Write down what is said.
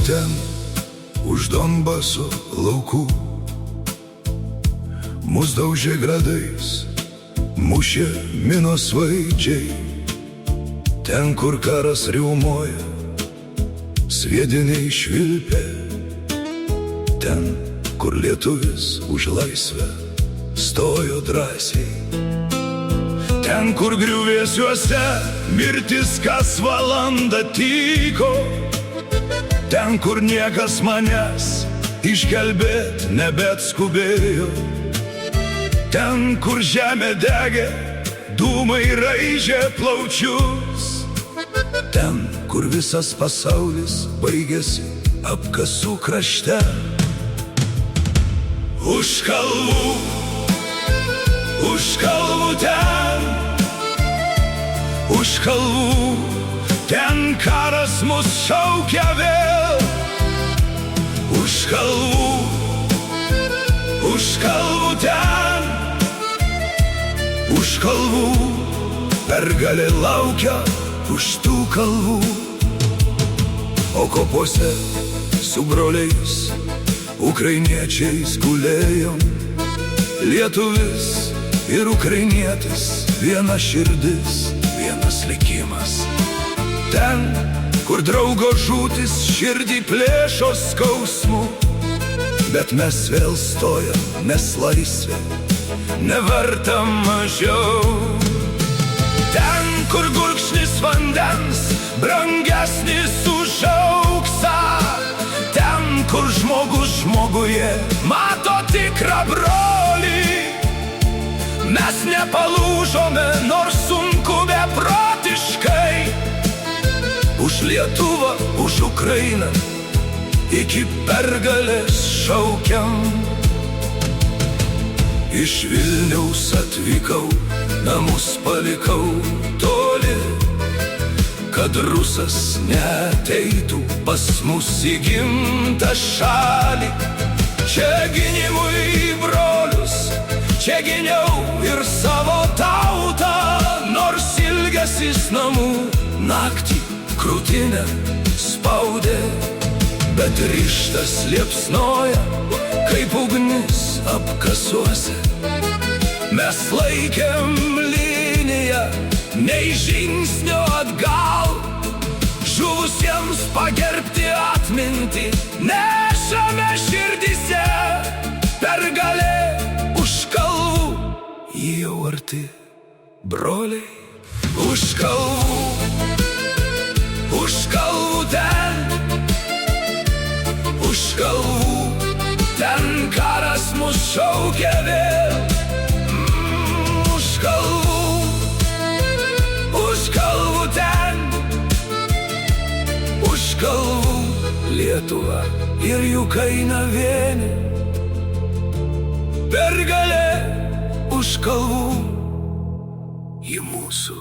ten, už Donbaso laukų. Mus daužė gradais, mušė minos svaidžiai. Ten, kur karas riaumoja, sviediniai švilpė. Ten, kur lietuvis už laisvę stojo drąsiai. Ten, kur griuvėsiuose mirtis kas valandą tyko. Ten, kur niekas manęs išgelbėt nebetskubėjo. Ten, kur žemė degė, dūmai raižė plaučius. Ten, kur visas pasaulis baigėsi apkasų krašte. Už kalvų ten, už kalvų, ten karas mus šaukia vėl. Už kalvų ten, už kalvų, pergalė laukia už tų kalvų. O kopose su broliais ukrainiečiais gulėjom. Lietuvis ir ukrainietis, viena širdis, vienas likimas. Ten, kur draugo žūtis širdį plėšo skausmu, bet mes vėl stojam, nes laisvė neverta mažiau. Ten, kur gurkšnis vandens brangesnis už auksą. Ten, kur žmogus žmoguje mato tikrą brolį. Mes nepalūžome, nors sunku beprotiškai. Už Lietuvą, už Ukrainą iki pergalės šaukiam. Iš Vilniaus atvykau, namus palikau toli, kad rusas neateitų pas mus į gimtą šalį. Čia gynimui brolius, čia gyniau ir savo tautą, nors ilgesis namų naktį krūtinę spaudė. Bet ryžtas liepsnoja, kaip ugnis apkasuose. Mes laikėm liniją, nei žingsnio atgal. Žuvusiems pagerbti atmintį nešame širdyse. Pergalė už kalvų, ji jau arti, broliai. Už kalvų ten, už kalvų, ten karas mus šaukia vėl. Už kalvų ten, už kalvų, Lietuva ir jų kaina vieni. Pergalė už kalvų, į mūsų.